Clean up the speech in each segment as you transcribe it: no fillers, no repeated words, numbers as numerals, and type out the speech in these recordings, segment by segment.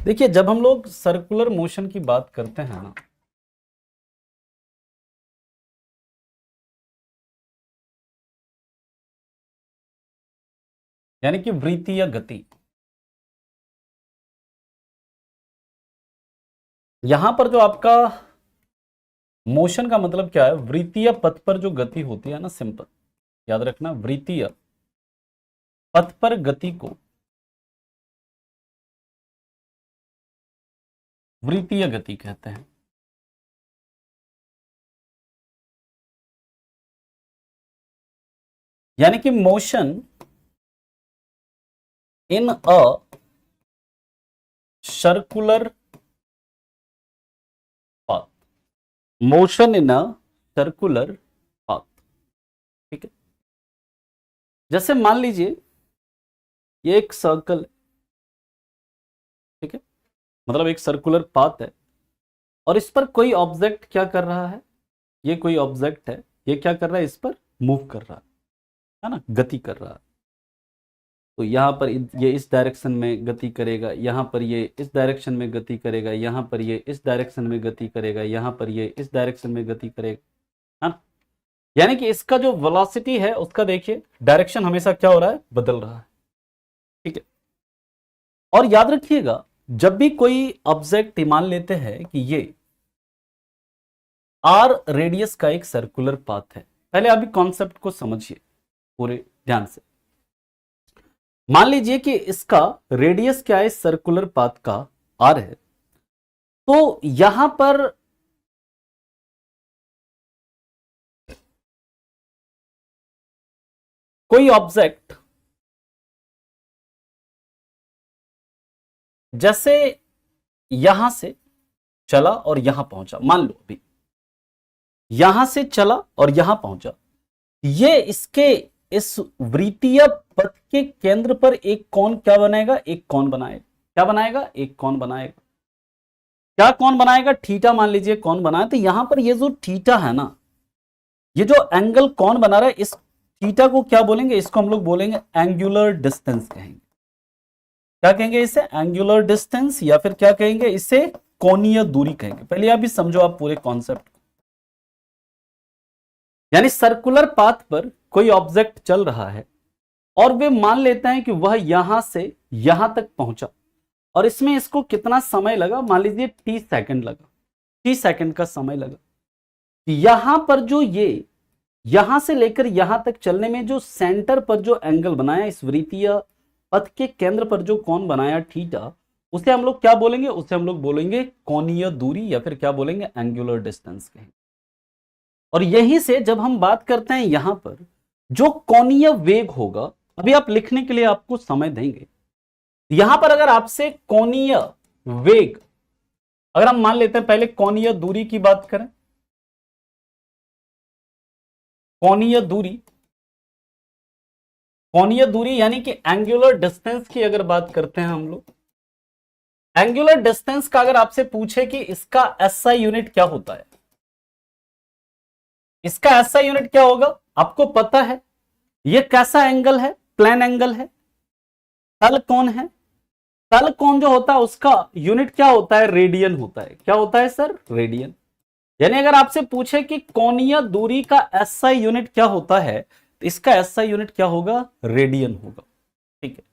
देखिए जब हम लोग सर्कुलर मोशन की बात करते हैं ना, यानी कि वृत्ति या गति, यहां पर जो आपका मोशन का मतलब क्या है, वृत्तीय पथ पर जो गति होती है ना, सिंपल याद रखना, वृत्तीय पथ पर गति को वृत्तीय गति कहते हैं। यानी कि motion in a circular path, motion in a circular path, ठीक है। जैसे मान लीजिए ये एक सर्कल है, ठीक है, मतलब एक सर्कुलर पाथ है और इस पर कोई ऑब्जेक्ट क्या कर रहा है, ये कोई ऑब्जेक्ट है, ये क्या कर रहा है, इस पर मूव कर रहा है ना, गति कर रहा है। तो यहां पर ये इस डायरेक्शन में गति करेगा, यहां पर ये इस डायरेक्शन में गति करेगा, यहां पर ये इस डायरेक्शन में गति करेगा, यहां पर ये इस डायरेक्शन में गति करेगा, है ना। यानी कि इसका जो वेलोसिटी है उसका देखिए डायरेक्शन हमेशा क्या हो रहा है, बदल रहा है, ठीक है। और याद रखिएगा जब भी कोई ऑब्जेक्ट मान लेते हैं कि ये आर रेडियस का एक सर्कुलर पाथ है, पहले अभी कॉन्सेप्ट को समझिए पूरे ध्यान से। मान लीजिए कि इसका रेडियस क्या है, सर्कुलर पाथ का आर है, तो यहां पर कोई ऑब्जेक्ट जैसे यहां से चला और यहां पहुंचा, मान लो अभी यहां से चला और यहां पहुंचा, ये इसके इस वृत्तीय पथ के केंद्र पर एक कोण क्या बनाएगा, एक कोण बनाएगा, क्या बनाएगा, एक कोण बनाएगा। क्या कोण बनाएगा, थीटा मान लीजिए कोण बनाए, तो यहां पर ये जो थीटा है ना, ये जो एंगल कोण बना रहा है, इस थीटा को क्या बोलेंगे, इसको हम लोग बोलेंगे एंगुलर डिस्टेंस कहेंगे। क्या कहेंगे इसे, एंगुलर डिस्टेंस, या फिर क्या कहेंगे इसे, कोणीय दूरी कहेंगे। पहले आप भी समझो आप पूरे कॉन्सेप्ट। यानी सर्कुलर पाथ पर कोई ऑब्जेक्ट चल रहा है और वे मान लेते हैं कि वह यहां से यहां तक पहुंचा, और इसमें इसको कितना समय लगा, मान लीजिए 30 सेकंड लगा, 30 सेकंड का समय लगा। यहां पर जो ये यहां से लेकर यहां तक चलने में जो सेंटर पर जो एंगल बनाया, इस वृत्तीय पथ के केंद्र पर जो कोण बनाया थीटा, उसे हम लोग क्या बोलेंगे, उसे हम लोग बोलेंगे कोणीय दूरी, या फिर क्या बोलेंगे, एंगुलर डिस्टेंस कहेंगे। और यहीं से जब हम बात करते हैं यहां पर जो कोणीय वेग होगा, अभी आप लिखने के लिए आपको समय देंगे, यहां पर अगर आपसे कोणीय वेग, अगर हम मान लेते हैं पहले कोणीय दूरी की बात करें, कोणीय दूरी, कोणीय दूरी यानी कि एंगुलर डिस्टेंस की अगर बात करते हैं हम लोग, एंगुलर डिस्टेंस का अगर आपसे पूछे कि इसका एसआई यूनिट क्या होता है, इसका एसआई यूनिट क्या होगा, आपको पता है ये कैसा एंगल है, प्लेन एंगल है, तल कोण है, तल कोण जो होता है उसका यूनिट क्या होता है, रेडियन होता है। क्या होता है सर, रेडियन। यानी अगर आपसे पूछे कि कोणीय दूरी का एसआई यूनिट क्या होता है, तो इसका एसआई यूनिट क्या होगा, रेडियन होगा, ठीक है।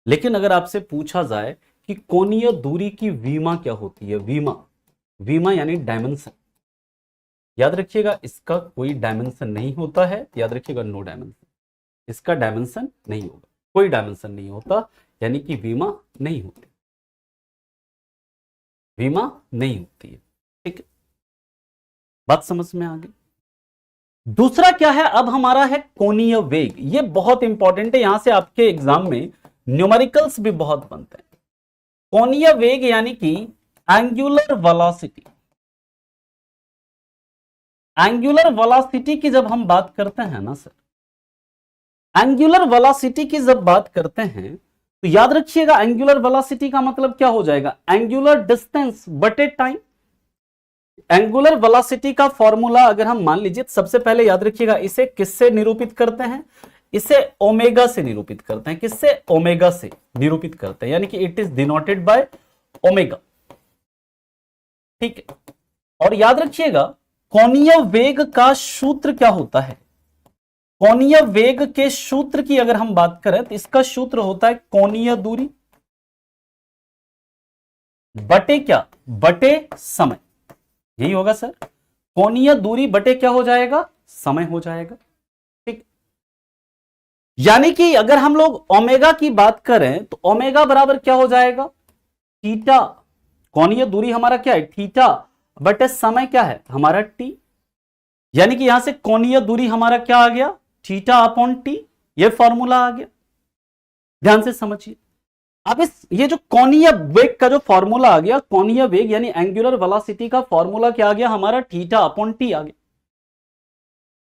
लेकिन अगर आपसे पूछा जाए कि कोणीय दूरी की वीमा क्या होती है, वीमा, वीमा यानी डायमेंशन, याद रखिएगा इसका कोई डायमेंशन नहीं होता है, याद रखिएगा नो डायमेंशन, इसका डायमेंशन नहीं होगा, कोई डायमेंशन नहीं होता, यानी कि वीमा नहीं होती, वीमा नहीं होती है, ठीक है। बात समझ में आ गई। दूसरा क्या है, अब हमारा है कोणीय वेग। ये बहुत इंपॉर्टेंट है, यहां से आपके एग्जाम में न्यूमेरिकल्स भी बहुत बनते हैं। कोणीय वेग यानी कि एंगुलर वेलोसिटी, एंगुलर वेलोसिटी की जब हम बात करते हैं ना सर, एंगुलर वेलोसिटी की जब बात करते हैं तो याद रखिएगा एंगुलर वेलोसिटी का मतलब क्या हो जाएगा, एंगुलर डिस्टेंस बटे टाइम। एंगुलर वेलोसिटी का फॉर्मूला अगर हम मान लीजिए, सबसे पहले याद रखिएगा इसे किससे निरूपित करते हैं, इसे ओमेगा से निरूपित करते हैं, किससे, ओमेगा से निरूपित करते हैं, यानी कि it is denoted by omega, ठीक है। और याद रखिएगा कोणीय वेग का सूत्र क्या होता है, कोणीय वेग के सूत्र की अगर हम बात करें तो इसका सूत्र होता है कोणीय दूरी बटे क्या, बटे समय, यही होगा सर। कोणीय दूरी बटे क्या हो जाएगा, समय हो जाएगा, ठीक। यानी कि अगर हम लोग ओमेगा की बात करें तो ओमेगा बराबर क्या हो जाएगा, थीटा। कोणीय दूरी हमारा क्या है, थीटा, बटे समय क्या है हमारा टी। यानी कि यहां से कोणीय दूरी हमारा क्या आ गया, थीटा अपॉन टी, ये फॉर्मूला आ गया, ध्यान से समझिए। अब ये जो कोणीय वेग का जो फॉर्मूला आ गया, कोणीय वेग यानी एंगुलर वेलोसिटी का फॉर्मूला क्या आ गया हमारा, थीटा अपॉन टी आ गया।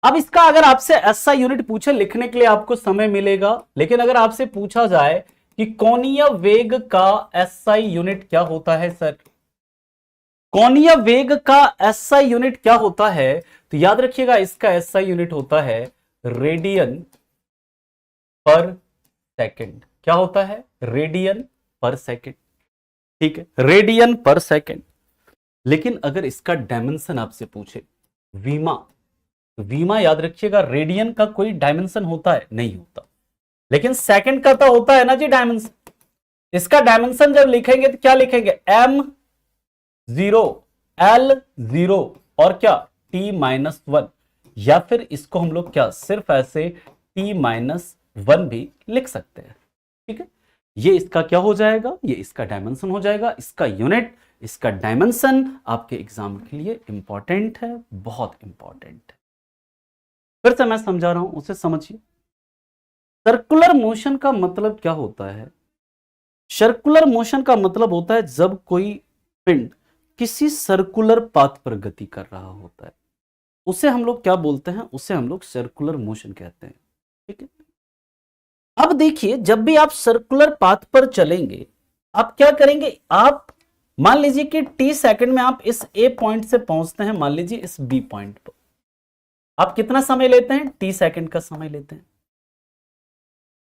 अब इसका अगर आपसे एसआई यूनिट पूछे लिखने के लिए आपको समय मिलेगा, लेकिन अगर आपसे पूछा जाए कि कोणीय वेग का एसआई यूनिट क्या होता है सर, कोणीय वेग का एसआई यूनिट क्या होता है, तो याद रखिएगा इसका एसआई यूनिट होता है रेडियन पर सेकंड। क्या होता है, रेडियन पर सेकंड, ठीक है, रेडियन पर सेकंड। लेकिन अगर इसका डायमेंशन आपसे पूछे वीमा, वीमा याद रखिएगा रेडियन का कोई डायमेंशन होता है, नहीं होता, लेकिन सेकंड का तो होता है ना जी डायमेंशन। इसका डायमेंशन जब लिखेंगे तो क्या लिखेंगे, m0 l0 और क्या t-1, या फिर इसको हम लोग क्या सिर्फ ऐसे t-1 भी लिख सकते हैं, ठीक है। ये इसका क्या हो जाएगा, ये इसका डायमेंशन हो जाएगा, इसका यूनिट, इसका डायमेंशन आपके एग्जाम के लिए इंपॉर्टेंट है, बहुत इंपॉर्टेंट है। फिर से मैं समझा रहा हूं, उसे समझिए। सर्कुलर मोशन का मतलब क्या होता है, सर्कुलर मोशन का मतलब होता है जब कोई पिंड किसी सर्कुलर पाथ पर गति कर रहा होता है, उसे हम लोग क्या बोलते हैं, उसे हम लोग सर्कुलर मोशन कहते हैं, ठीक है। अब देखिए जब भी आप सर्कुलर पाथ पर चलेंगे, आप क्या करेंगे, आप मान लीजिए कि टी सेकंड में आप इस ए पॉइंट से पहुंचते हैं, मान लीजिए इस बी पॉइंट पर, आप कितना समय लेते हैं, टी सेकंड का समय लेते हैं।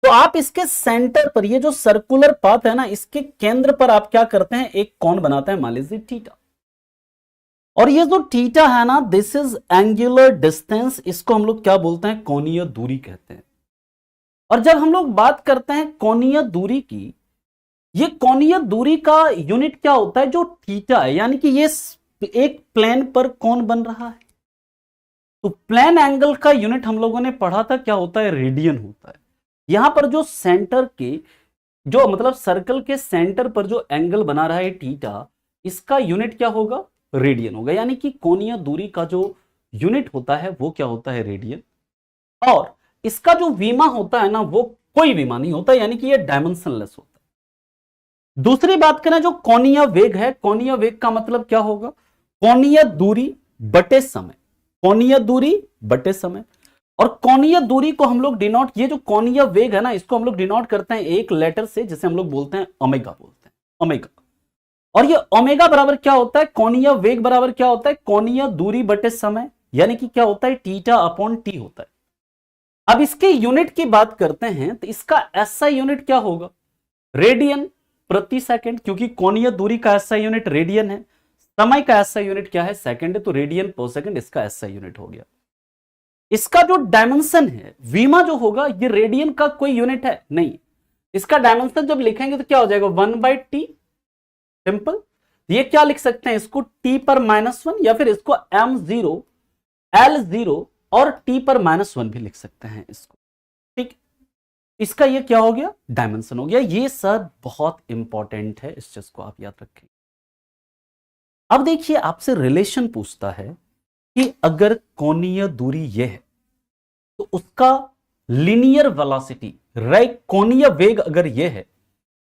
तो आप इसके सेंटर पर, ये जो सर्कुलर पाथ है ना, इसके केंद्र पर आप क्या करते हैं, एक कोण बनाते हैं, मान लीजिए थीटा। और ये जो थीटा है ना, दिस इज एंगुलर डिस्टेंस, इसको हम लोग क्या बोलते हैं, कोणीय दूरी कहते हैं। और जब हम लोग बात करते हैं कोणीय दूरी की, ये कोणीय दूरी का यूनिट क्या होता है, जो थीटा है, यानी कि ये एक प्लेन पर कोण बन रहा है, तो प्लेन एंगल का यूनिट हम लोगों ने पढ़ा था, क्या होता है, रेडियन होता है। यहां पर जो सेंटर के, जो मतलब सर्कल के सेंटर पर जो एंगल बना रहा है थीटा, इसका यूनिट क्या होगा, रेडियन होगा। यानी कि कोणीय दूरी का जो यूनिट होता है वो क्या होता है, रेडियन। और इसका जो विमा होता है ना, वो कोई विमा नहीं होता, यानी कि ये डायमेंशनलेस होता है। दूसरी बात करें जो कोणीय वेग है, कोणीय वेग का मतलब क्या होगा, कोणीय दूरी बटे समय, कोणीय दूरी बटे समय। और कोणीय दूरी को हम लोग डिनोट, ये जो कोणीय वेग है ना, इसको हम लोग डिनोट करते हैं एक लेटर से, जिसे हम लोग बोलते हैं ओमेगा, बोलते हैं ओमेगा। और ये ओमेगा बराबर क्या होता है, कोणीय वेग बराबर क्या होता है, कोणीय दूरी बटे समय, यानी कि क्या होता है, थीटा अपॉन टी होता है। अब इसके यूनिट की बात करते हैं तो इसका एसआई यूनिट क्या होगा, रेडियन प्रति सेकंड, क्योंकि कोणीय दूरी का एसआई यूनिट रेडियन है, समय का एसआई यूनिट क्या है, सेकंड है, तो रेडियन पर सेकंड इसका एसआई यूनिट हो गया। इसका जो डायमेंशन है वीमा जो होगा, ये रेडियन का कोई यूनिट है नहीं, इसका डायमेंशन जब लिखेंगे तो क्या हो जाएगा, 1/t, सिंपल। ये क्या लिख सकते हैं, इसको t पर -1, या फिर इसको m0 l0 और t पर -1 भी लिख सकते हैं इसको, ठीक। इसका ये क्या हो गया, डायमेंशन हो गया। ये सर बहुत इंपॉर्टेंट है, इस चीज को आप याद रखें। अब देखिए आपसे रिलेशन पूछता है कि अगर कोणीय दूरी यह है तो उसका लीनियर वेलोसिटी, राइट, कोणीय वेग अगर यह है,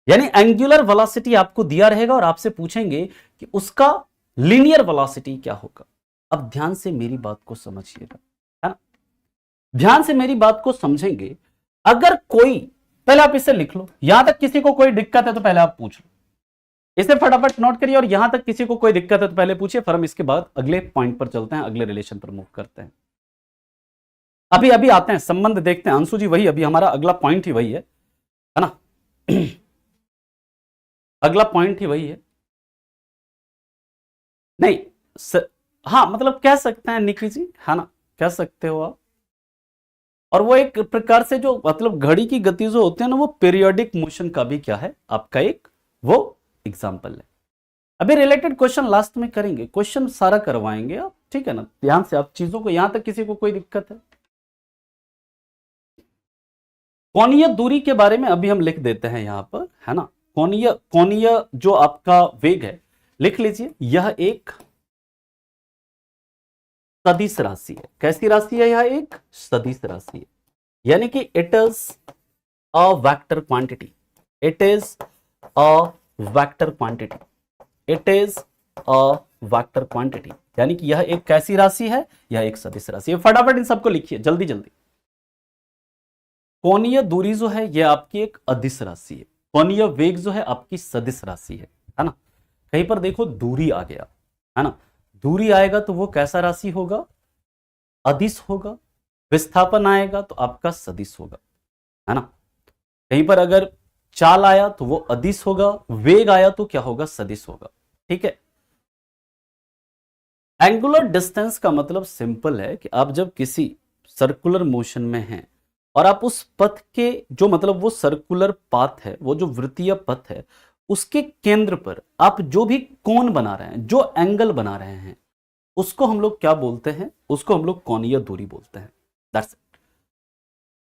यानी एंगुलर वेलोसिटी आपको दिया रहेगा और आपसे पूछेंगे कि उसका लीनियर वेलोसिटी क्या होगा। अब ध्यान से मेरी बात को समझिएगा, है ना, ध्यान से मेरी बात को समझेंगे। अगर कोई, पहले आप इसे लिख लो, यहां तक किसी को कोई दिक्कत है तो पहले आप पूछ लो, इसे फटाफट नोट करिए, और यहां तक किसी को कोई दिक्कत है तो पहले पूछिए, फिर हम इसके बाद अगले पॉइंट पर चलते हैं, अगले रिलेशन पर मूव करते हैं। अभी अभी आते हैं, संबंध देखते हैं अंशु जी, वही अभी हमारा अगला पॉइंट ही वही है ना, अगला पॉइंट ही वही है। नहीं हाँ मतलब कह सकते हैं निकी जी, है ना, कह सकते हो आप। और वो एक प्रकार से जो मतलब घड़ी की गति जो होती है ना, वो पीरियोडिक मोशन का भी क्या है आपका एक वो एग्जाम्पल है। अभी रिलेटेड क्वेश्चन लास्ट में करेंगे, क्वेश्चन सारा करवाएंगे आप, ठीक है ना, ध्यान से आप चीजों को, यहां तक किसी को कोई दिक्कत है? कोणीय दूरी के बारे में अभी हम लिख देते हैं यहां पर, है ना। कोणीय कोणीय जो आपका वेग है, लिख लीजिए, यह एक सदिश राशि है। कैसी राशि है? यह एक सदिश राशि है, यानी कि it is a vector quantity, it is a vector quantity, it is a vector quantity, यानी कि यह एक कैसी राशि है? यह एक सदिश राशि है। फटाफट इन सबको लिखिए जल्दी जल्दी। कोणीय दूरी जो है यह आपकी एक अदिश राशि है, कोणीय वेग जो है आपकी सदिश राशि है ना। कहीं पर देखो दूरी आ गया, है ना, दूरी आएगा तो वो कैसा राशि होगा? अदिश होगा। विस्थापन आएगा तो आपका सदिश होगा, है ना। कहीं पर अगर चाल आया तो वो अदिश होगा, वेग आया तो क्या होगा? सदिश होगा, ठीक है। एंगुलर डिस्टेंस का मतलब सिंपल है कि आप जब किसी सर्कुलर मोशन में हैं और आप उस पथ के जो मतलब वो सर्कुलर पाथ है, वो जो वृत्तीय पथ है, उसके केंद्र पर आप जो भी कोण बना रहे हैं, जो एंगल बना रहे हैं, उसको हम लोग क्या बोलते हैं? उसको हम लोग कोणीय दूरी बोलते हैं। That's it.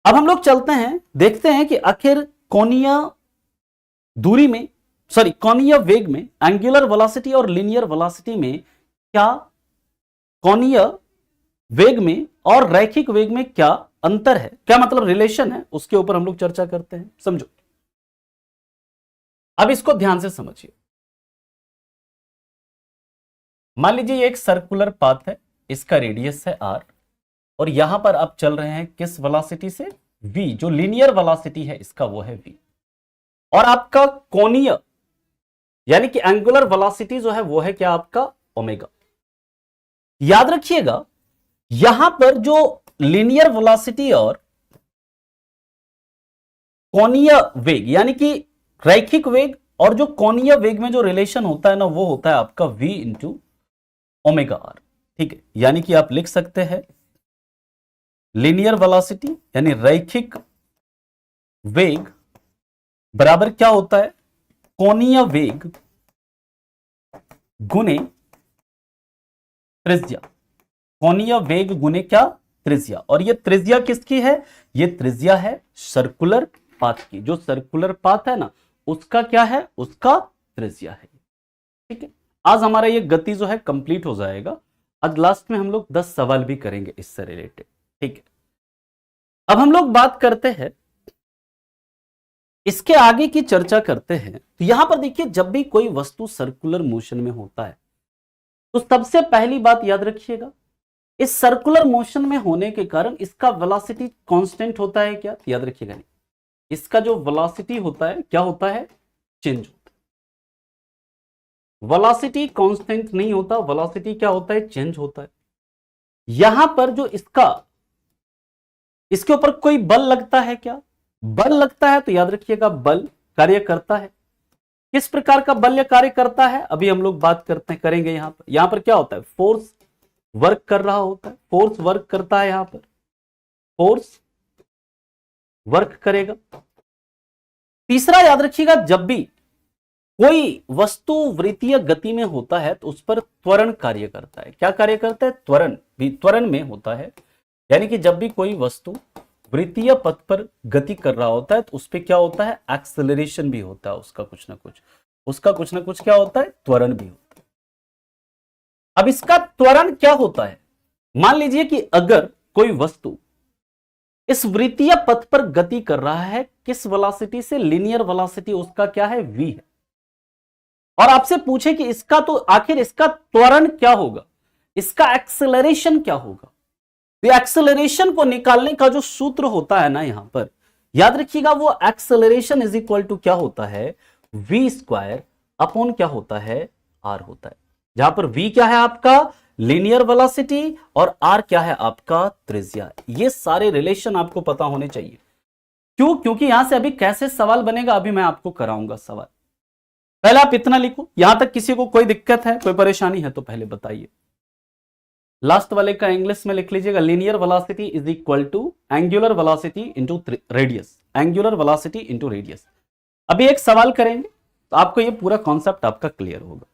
अब हम लोग चलते हैं, देखते हैं कि आखिर कोणीय दूरी में, सॉरी कोणीय वेग में, एंगुलर वेलोसिटी और लीनियर वेलोसिटी में क्या, कोणीय वेग में और रैखिक वेग में क्या अंतर है, क्या मतलब रिलेशन है, उसके ऊपर हम लोग चर्चा करते हैं। समझो, अब इसको ध्यान से समझिए। मान लीजिए ये एक सर्कुलर पाथ है, इसका रेडियस है r, और यहां पर आप चल रहे हैं किस वेलोसिटी से? v, जो लीनियर वेलोसिटी है इसका वो है v, और आपका कोणीय यानी कि एंगुलर वेलोसिटी जो है वो है क्या? आपका ओमेगा। याद रखिएगा, यहां पर जो लीनियर वेलोसिटी और कोणीय वेग यानी कि रैखिक वेग और जो कोणीय वेग में जो रिलेशन होता है ना, वो होता है आपका v इंटू ओमेगा आर, ठीक है। यानी कि आप लिख सकते हैं लीनियर वेलोसिटी यानी रैखिक वेग बराबर क्या होता है? कोणीय वेग गुने त्रिज्या, कोणीय वेग गुने क्या? त्रिज्या। और ये त्रिज्या किसकी है? ये त्रिज्या है सर्कुलर पाथ की, जो सर्कुलर पाथ है ना उसका क्या है? उसका त्रिज्या है, ठीक है। आज हमारा ये गति जो है कंप्लीट हो जाएगा। आज लास्ट में हम लोग 10 सवाल भी करेंगे इससे रिलेटेड, ठीक है। अब हम लोग बात करते हैं, इसके आगे की चर्चा करते हैं। तो यहां पर देखिए, जब भी कोई वस्तु सर्कुलर मोशन में होता है तो सबसे पहली बात याद रखिएगा, इस सर्कुलर मोशन में होने के कारण इसका वेलोसिटी कांस्टेंट होता है क्या? याद रखिएगा, नहीं, इसका जो वेलोसिटी होता है क्या होता है? चेंज होता है। वेलोसिटी कांस्टेंट नहीं होता, वेलोसिटी क्या होता है? चेंज होता है। यहां पर जो इसके ऊपर कोई बल लगता है क्या? बल लगता है तो याद रखिएगा बल कार्य करता है। किस प्रकार का बल कार्य करता है अभी हम लोग बात करेंगे। यहां पर क्या होता है? फोर्स वर्क कर रहा होता है, फोर्स वर्क करता है, यहां पर फोर्स वर्क करेगा। तीसरा याद रखिएगा, जब भी कोई वस्तु वृत्तीय गति में होता है तो उस पर त्वरण कार्य करता है। क्या कार्य करता है? त्वरण भी त्वरण में होता है, यानी कि जब भी कोई वस्तु वृत्तीय पथ पर गति कर रहा होता है तो उस पर क्या होता है? एक्सेलरेशन भी होता है, उसका कुछ ना कुछ क्या होता है? त्वरण भी होता है। अब इसका त्वरण क्या होता है? मान लीजिए कि अगर कोई वस्तु इस वृत्तीय पथ पर गति कर रहा है, किस वेलोसिटी से? लीनियर वेलोसिटी उसका क्या है? v है। और आपसे पूछे कि इसका तो आखिर इसका त्वरण क्या होगा, इसका एक्सेलरेशन क्या होगा? तो एक्सेलरेशन को निकालने का जो सूत्र होता है ना, यहां पर याद रखिएगा, वो एक्सेलरेशन इज इक्वल टू क्या होता है? v स्क्वायर अपॉन क्या होता है? r होता है। जहां पर v क्या है? आपका लीनियर वेलोसिटी और r क्या है? आपका त्रिज्या। ये सारे रिलेशन आपको पता होने चाहिए। क्यों? क्योंकि यहां से अभी कैसे सवाल बनेगा अभी मैं आपको कराऊंगा सवाल। पहले आप इतना लिखो, यहां तक किसी को कोई दिक्कत है, कोई परेशानी है तो पहले बताइए। लास्ट वाले का इंग्लिश में लिख लीजिएगा, linear velocity is equal to angular velocity into radius, angular velocity into radius. अभी एक सवाल करेंगे तो आपको ये पूरा कॉन्सेप्ट आपका क्लियर होगा।